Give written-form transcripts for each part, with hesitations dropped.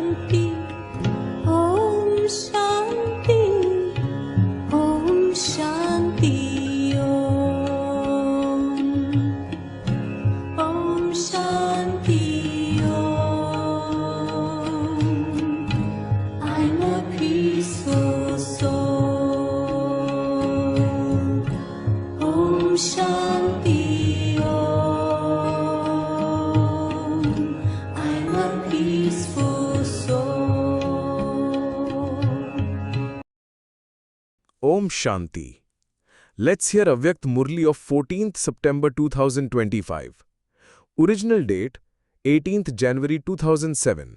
Shanti, Om Shanti, Om Shanti, Om Shanti, Om. I'm a peaceful soul. Om Shanti, Om. I'm a peaceful soul. Om Shanti. Let's hear Avyakt Murli of 14th September 2025. Original date 18th January 2007.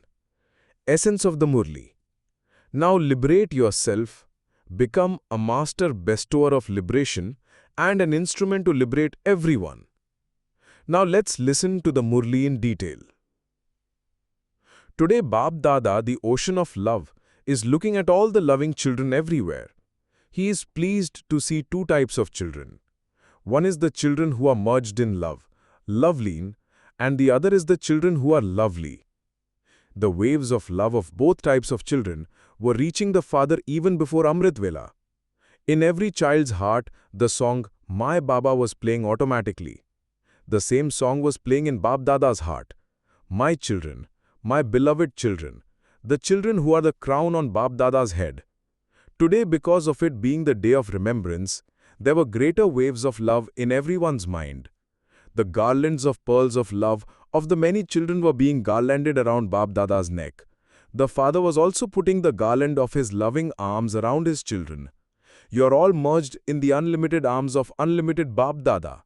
Essence of the Murli. Now liberate yourself, become a master bestower of liberation and an instrument to liberate everyone. Now let's listen to the Murli in detail. Today Bab Dada, the ocean of love, is looking at all the loving children everywhere. He is pleased to see two types of children. One is the children who are merged in love, loveleen, and the other is the children who are lovely. The waves of love of both types of children were reaching the Father even before Amrit Vela. In every child's heart, the song My Baba was playing automatically. The same song was playing in Bab Dada's heart. My children, my beloved children, the children who are the crown on Bab Dada's head. Today, because of it being the day of remembrance, there were greater waves of love in everyone's mind. The garlands of pearls of love of the many children were being garlanded around Bab Dada's neck. The Father was also putting the garland of his loving arms around his children. You are all merged in the unlimited arms of unlimited Bab Dada.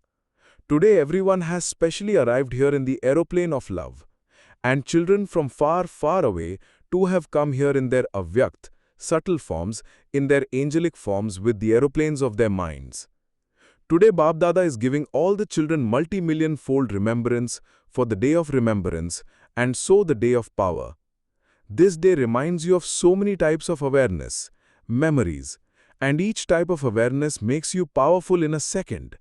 Today everyone has specially arrived here in the aeroplane of love. And children from far, far away too have come here in their avyakt, subtle forms, in their angelic forms with the aeroplanes of their minds. Today Bab Dada is giving all the children multi-million-fold remembrance for the day of remembrance and so the day of power. This day reminds you of so many types of awareness, memories, and each type of awareness makes you powerful in a second.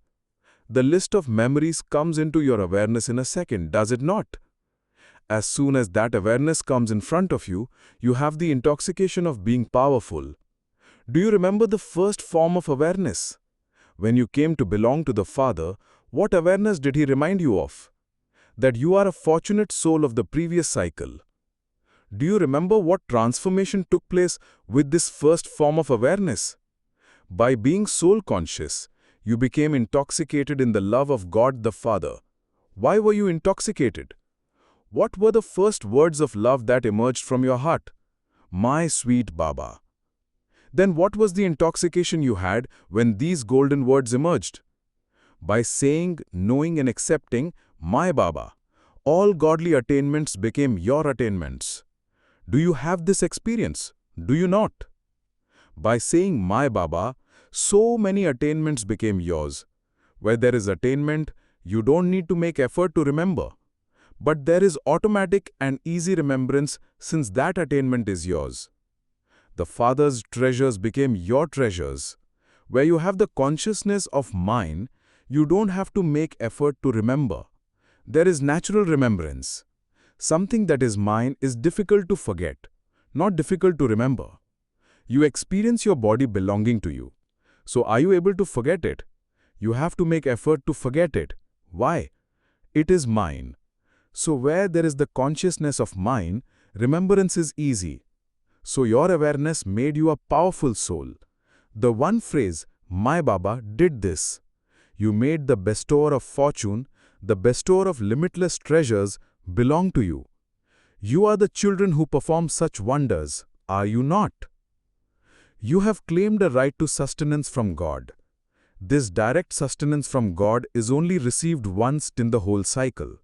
The list of memories comes into your awareness in a second, does it not? As soon as that awareness comes in front of you, you have the intoxication of being powerful. Do you remember the first form of awareness? When you came to belong to the Father, what awareness did he remind you of? That you are a fortunate soul of the previous cycle. Do you remember what transformation took place with this first form of awareness? By being soul-conscious, you became intoxicated in the love of God the Father. Why were you intoxicated? What were the first words of love that emerged from your heart? My sweet Baba. Then what was the intoxication you had when these golden words emerged? By saying, knowing and accepting, My Baba, all godly attainments became your attainments. Do you have this experience? Do you not? By saying, My Baba, so many attainments became yours. Where there is attainment, you don't need to make effort to remember. But there is automatic and easy remembrance since that attainment is yours. The Father's treasures became your treasures. Where you have the consciousness of mine, you don't have to make effort to remember. There is natural remembrance. Something that is mine is difficult to forget, not difficult to remember. You experience your body belonging to you. So are you able to forget it? You have to make effort to forget it. Why? It is mine. So where there is the consciousness of mine, remembrance is easy. So your awareness made you a powerful soul. The one phrase, My Baba, did this. You made the bestower of fortune, the bestower of limitless treasures, belong to you. You are the children who perform such wonders, are you not? You have claimed a right to sustenance from God. This direct sustenance from God is only received once in the whole cycle.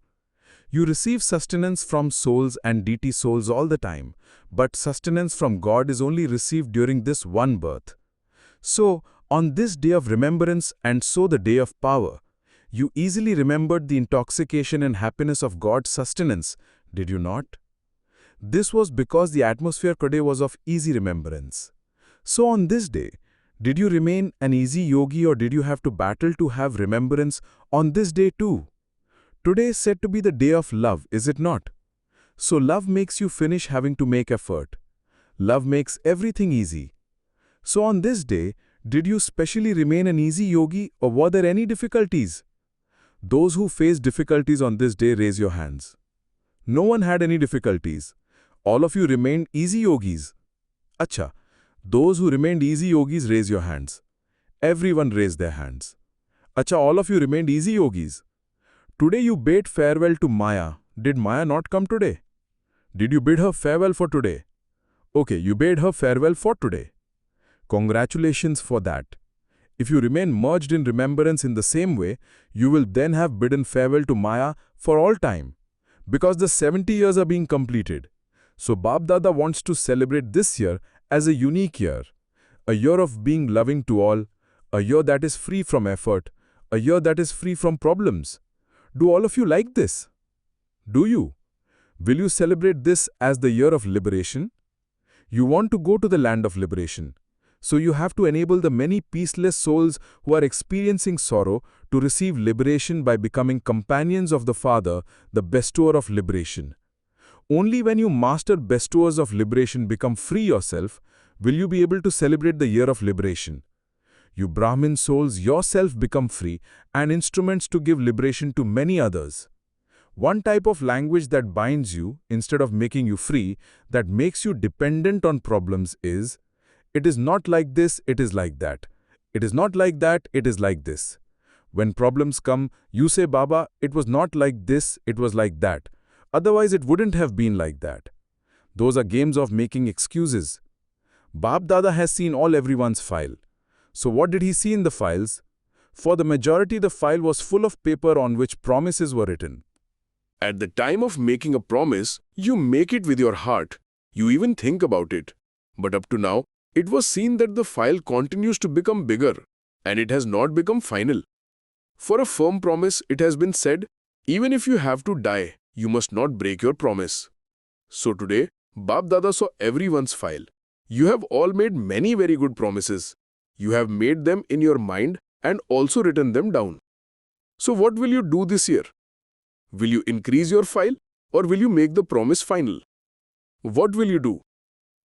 You receive sustenance from souls and deity souls all the time, but sustenance from God is only received during this one birth. So, on this day of remembrance and so the day of power, you easily remembered the intoxication and happiness of God's sustenance, did you not? This was because the atmosphere today was of easy remembrance. So on this day, did you remain an easy yogi or did you have to battle to have remembrance on this day too? Today is said to be the day of love, is it not? So love makes you finish having to make effort. Love makes everything easy. So on this day, did you specially remain an easy yogi or were there any difficulties? Those who face difficulties on this day, raise your hands. No one had any difficulties. All of you remained easy yogis. Acha, those who remained easy yogis, raise your hands. Everyone raised their hands. Acha, all of you remained easy yogis. Today you bade farewell to Maya. Did Maya not come today? Did you bid her farewell for today? Okay, you bade her farewell for today. Congratulations for that. If you remain merged in remembrance in the same way, you will then have bidden farewell to Maya for all time. Because the 70 years are being completed. So Bab Dada wants to celebrate this year as a unique year. A year of being loving to all, a year that is free from effort, a year that is free from problems. Do all of you like this? Do you? Will you celebrate this as the year of liberation? You want to go to the land of liberation. So you have to enable the many peaceless souls who are experiencing sorrow to receive liberation by becoming companions of the Father, the bestower of liberation. Only when you master bestowers of liberation become free yourself, will you be able to celebrate the year of liberation. You Brahmin souls yourself become free and instruments to give liberation to many others. One type of language that binds you, instead of making you free, that makes you dependent on problems is, it is not like this, it is like that. It is not like that, it is like this. When problems come, you say, Baba, it was not like this, it was like that. Otherwise, it wouldn't have been like that. Those are games of making excuses. Bab Dada has seen all everyone's file. So what did he see in the files? For the majority, the file was full of paper on which promises were written. At the time of making a promise, you make it with your heart. You even think about it. But up to now, it was seen that the file continues to become bigger, and it has not become final. For a firm promise, it has been said, even if you have to die, you must not break your promise. So today, Bab Dada saw everyone's file. You have all made many very good promises. You have made them in your mind and also written them down. So what will you do this year? Will you increase your file or will you make the promise final? What will you do?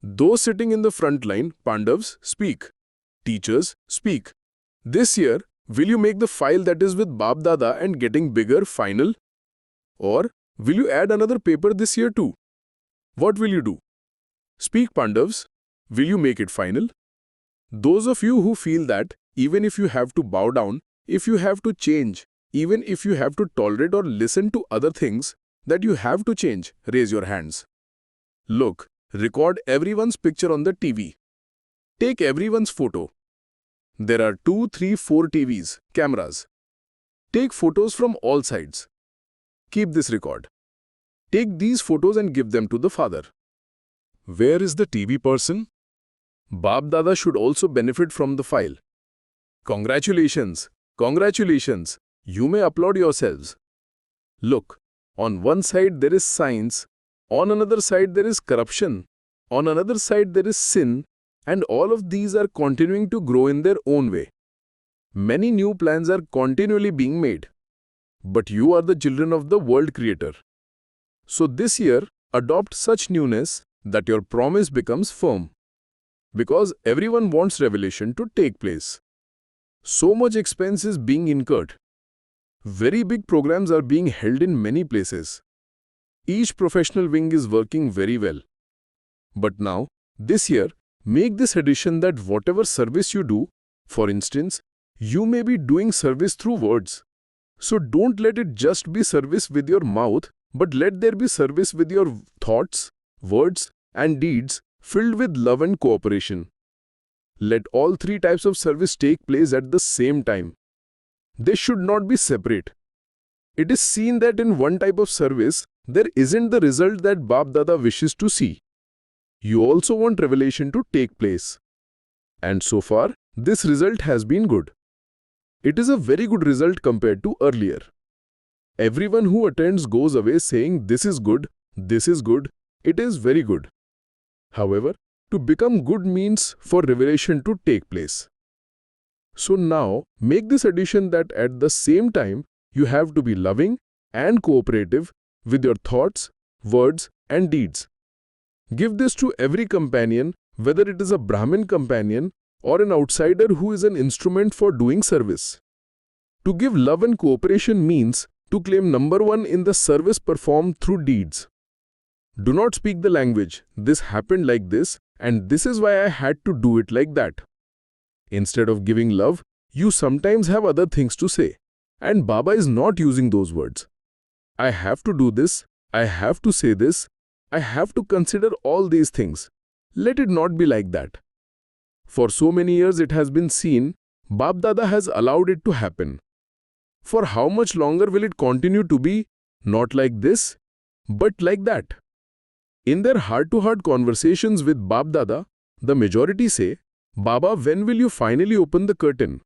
Those sitting in the front line, Pandavas, speak. Teachers, speak. This year, will you make the file that is with Bab Dada and getting bigger final? Or will you add another paper this year too? What will you do? Speak, Pandavas. Will you make it final? Those of you who feel that even if you have to bow down, if you have to change, even if you have to tolerate or listen to other things, that you have to change, raise your hands. Look. Record everyone's picture on the TV. Take everyone's photo. There are 2, 3, 4 TVs, cameras. Take photos from all sides. Keep this record. Take these photos and give them to the father. Where is the TV person? Bab Dada should also benefit from the file. Congratulations! Congratulations! You may applaud yourselves. Look, on one side there is science. On another side there is corruption, on another side there is sin, and all of these are continuing to grow in their own way. Many new plans are continually being made. But you are the children of the world creator. So this year, adopt such newness that your promise becomes firm. Because everyone wants revelation to take place. So much expense is being incurred. Very big programs are being held in many places. Each professional wing is working very well. But now, this year, make this addition that whatever service you do, for instance, you may be doing service through words. So don't let it just be service with your mouth, but let there be service with your thoughts, words, and deeds filled with love and cooperation. Let all three types of service take place at the same time. They should not be separate. It is seen that in one type of service, there isn't the result that Bab Dada wishes to see. You also want revelation to take place. And so far, this result has been good. It is a very good result compared to earlier. Everyone who attends goes away saying this is good, it is very good. However, to become good means for revelation to take place. So now, make this addition that at the same time, you have to be loving and cooperative with your thoughts, words, and deeds. Give this to every companion, whether it is a Brahmin companion or an outsider who is an instrument for doing service. To give love and cooperation means to claim number one in the service performed through deeds. Do not speak the language, this happened like this, and this is why I had to do it like that. Instead of giving love, you sometimes have other things to say. And Baba is not using those words. I have to do this, I have to say this, I have to consider all these things. Let it not be like that. For so many years it has been seen, Bap Dada has allowed it to happen. For how much longer will it continue to be, not like this, but like that? In their heart-to-heart conversations with Bap Dada, the majority say, Baba, when will you finally open the curtain?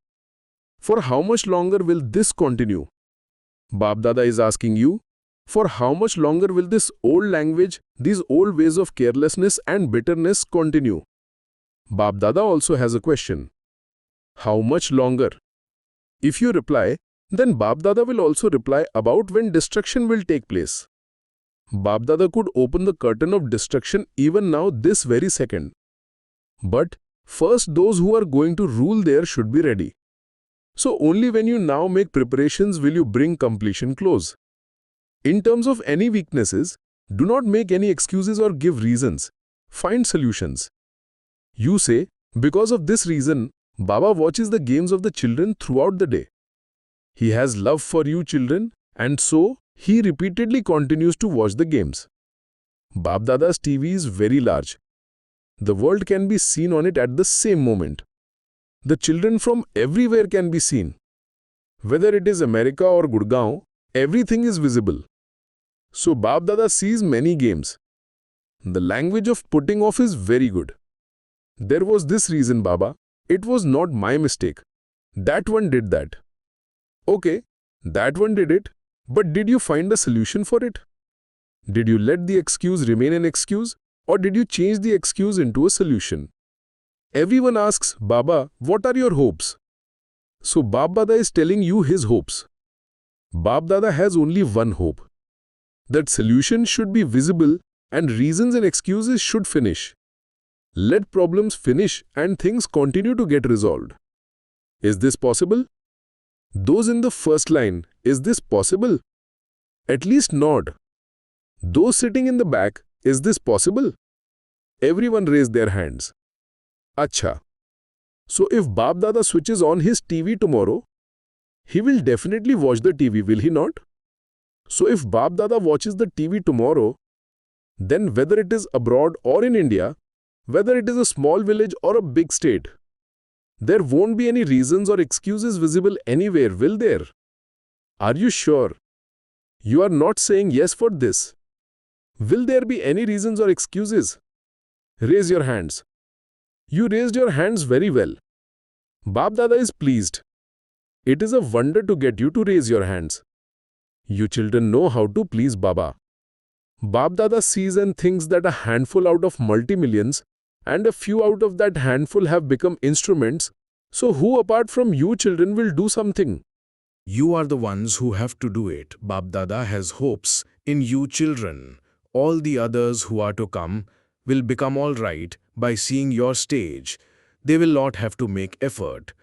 For how much longer will this continue? Bap Dada is asking you, for how much longer will this old language, these old ways of carelessness and bitterness continue? Bap Dada also has a question. How much longer? If you reply, then Bap Dada will also reply about when destruction will take place. Bap Dada could open the curtain of destruction even now this very second. But first those who are going to rule there should be ready. So only when you now make preparations will you bring completion close. In terms of any weaknesses, do not make any excuses or give reasons. Find solutions. You say, because of this reason, Baba watches the games of the children throughout the day. He has love for you children, and so he repeatedly continues to watch the games. Bap Dada's TV is very large. The world can be seen on it at the same moment. The children from everywhere can be seen. Whether it is America or Gurgaon, everything is visible. So Bap Dada sees many games. The language of putting off is very good. There was this reason, Baba. It was not my mistake. That one did that. Okay, that one did it, but did you find a solution for it? Did you let the excuse remain an excuse, or did you change the excuse into a solution? Everyone asks, Baba, what are your hopes? So Bap Dada is telling you his hopes. Bap Dada has only one hope. That solution should be visible and reasons and excuses should finish. Let problems finish and things continue to get resolved. Is this possible? Those in the first line, is this possible? At least nod. Those sitting in the back, is this possible? Everyone raised their hands. Acha. So if Bap Dada switches on his TV tomorrow, he will definitely watch the TV, will he not? So if Bap Dada watches the TV tomorrow, then whether it is abroad or in India, whether it is a small village or a big state, there won't be any reasons or excuses visible anywhere, will there? Are you sure? You are not saying yes for this. Will there be any reasons or excuses? Raise your hands. You raised your hands very well. Bap Dada is pleased. It is a wonder to get you to raise your hands. You children know how to please Baba. Bap Dada sees and thinks that a handful out of multi-millions and a few out of that handful have become instruments, so who apart from you children will do something? You are the ones who have to do it. Bap Dada has hopes in you children. All the others who are to come will become all right by seeing your stage. They will not have to make effort.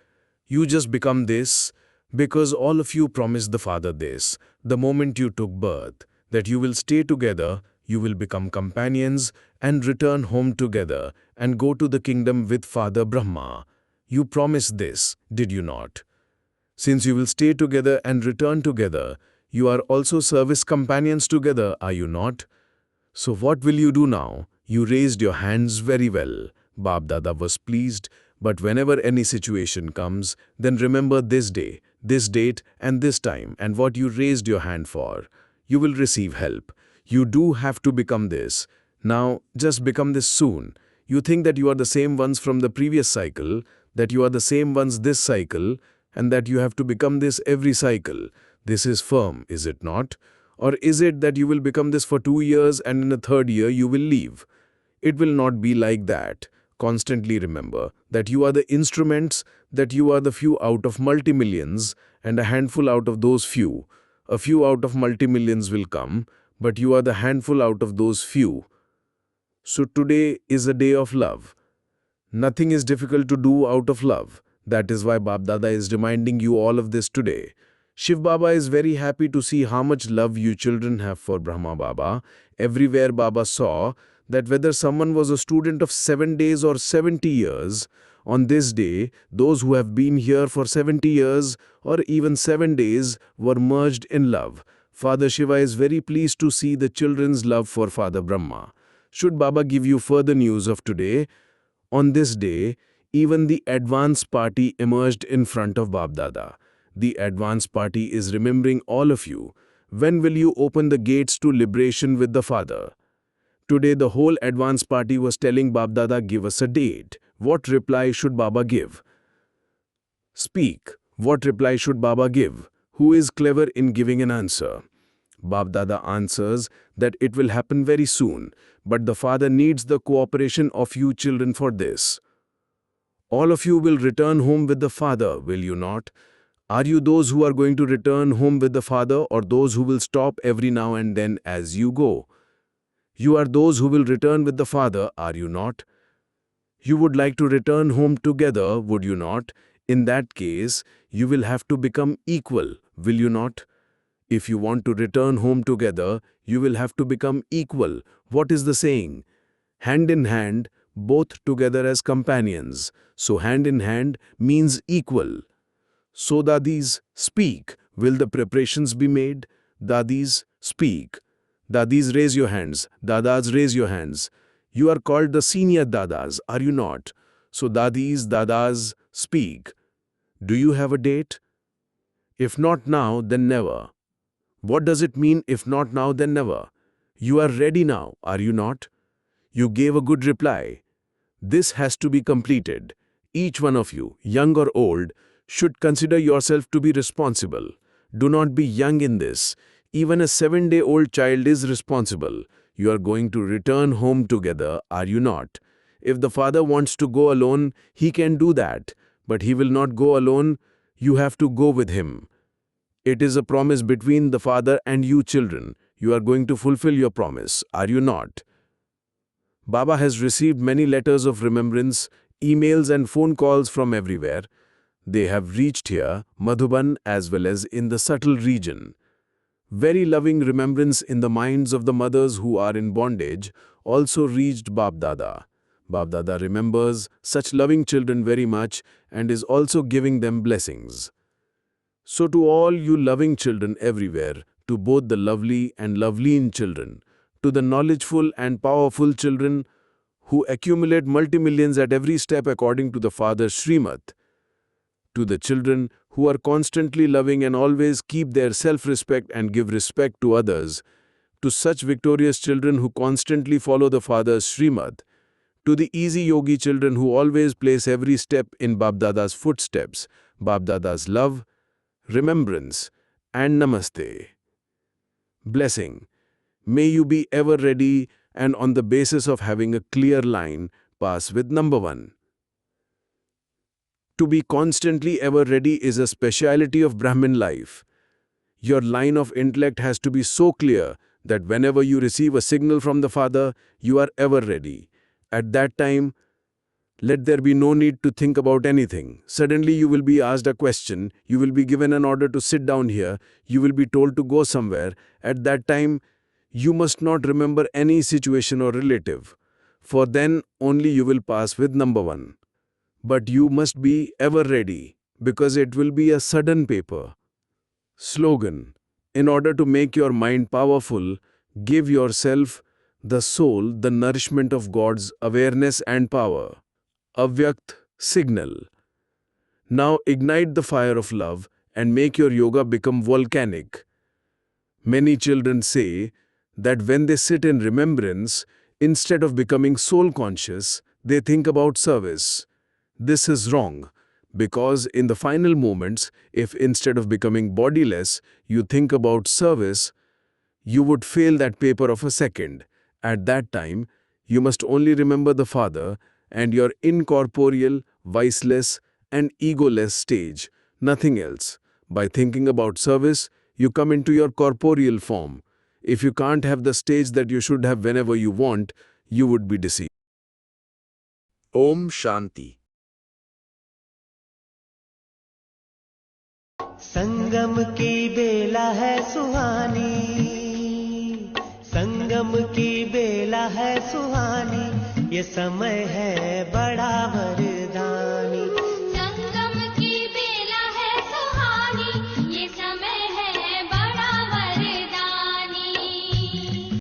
You just become this because all of you promised the Father this, the moment you took birth, that you will stay together, you will become companions and return home together and go to the kingdom with Father Brahma. You promised this, did you not? Since you will stay together and return together, you are also service companions together, are you not? So what will you do now? You raised your hands very well. Bap Dada was pleased, but whenever any situation comes, then remember this day, this date and this time and what you raised your hand for. You will receive help. You do have to become this. Now, just become this soon. You think that you are the same ones from the previous cycle, that you are the same ones this cycle, and that you have to become this every cycle. This is firm, is it not? Or is it that you will become this for 2 years and in the 3rd year you will leave? It will not be like that. Constantly remember that you are the instruments, that you are the few out of multi-millions, and a handful out of those few. A few out of multi-millions will come, but you are the handful out of those few. So today is a day of love. Nothing is difficult to do out of love. That is why Bap Dada is reminding you all of this today. Shiv Baba is very happy to see how much love you children have for Brahma Baba. Everywhere Baba saw that whether someone was a student of 7 days or 70 years, on this day, those who have been here for 70 years or even 7 days were merged in love. Father Shiva is very pleased to see the children's love for Father Brahma. Should Baba give you further news of today? On this day, even the advance party emerged in front of Bap Dada. The advance party is remembering all of you. When will you open the gates to liberation with the Father? Today the whole advance party was telling Bap Dada, give us a date. What reply should Baba give? Speak. What reply should Baba give? Who is clever in giving an answer? Bap Dada answers that it will happen very soon, but the Father needs the cooperation of you children for this. All of you will return home with the Father, will you not? Are you those who are going to return home with the Father, or those who will stop every now and then as you go? You are those who will return with the Father, are you not? You would like to return home together, would you not? In that case, you will have to become equal, will you not? If you want to return home together, you will have to become equal. What is the saying? Hand in hand, both together as companions. So hand in hand means equal. So Dadis, speak. Will the preparations be made? Dadis, speak. Dadis, raise your hands. Dadas, raise your hands. You are called the senior Dadas, are you not? So Dadis, Dadas, speak. Do you have a date? If not now, then never. What does it mean, if not now, then never? You are ready now, are you not? You gave a good reply. This has to be completed. Each one of you, young or old, should consider yourself to be responsible. Do not be young in this. Even a 7-day-old child is responsible. You are going to return home together, are you not? If the Father wants to go alone, he can do that. But he will not go alone. You have to go with him. It is a promise between the Father and you children. You are going to fulfill your promise, are you not? Baba has received many letters of remembrance, emails and phone calls from everywhere. They have reached here, Madhuban, as well as in the subtle region. Very loving remembrance in the minds of the mothers who are in bondage also reached Bap Dada. Bap Dada remembers such loving children very much and is also giving them blessings. So to all you loving children everywhere, to both the lovely and loveleen children, to the knowledgeful and powerful children who accumulate multi-millions at every step according to the Father's Srimad, to the children who are constantly loving and always keep their self-respect and give respect to others, to such victorious children who constantly follow the Father's Srimad, to the easy yogi children who always place every step in Bap Dada's footsteps, Bap Dada's love, remembrance, and namaste. Blessing. May you be ever ready and on the basis of having a clear line, pass with number 1. To be constantly ever ready is a speciality of Brahmin life. Your line of intellect has to be so clear that whenever you receive a signal from the Father, you are ever ready. At that time, let there be no need to think about anything. Suddenly you will be asked a question, you will be given an order to sit down here, you will be told to go somewhere. At that time, you must not remember any situation or relative, for then only you will pass with number 1. But you must be ever ready, because it will be a sudden paper. Slogan. In order to make your mind powerful, give yourself, the soul, the nourishment of God's awareness and power. Avyakt signal. Now ignite the fire of love and make your yoga become volcanic. Many children say that when they sit in remembrance, instead of becoming soul conscious, they think about service. This is wrong, because in the final moments, if instead of becoming bodiless, you think about service, you would fail that paper of a second. At that time, you must only remember the Father and your incorporeal, viceless, and egoless stage, nothing else. By thinking about service, you come into your corporeal form. If you can't have the stage that you should have whenever you want, you would be deceived. Om Shanti. संगम की बेला है सुहानी, संगम की बेला है सुहानी, ये समय है बड़ा वरदानी।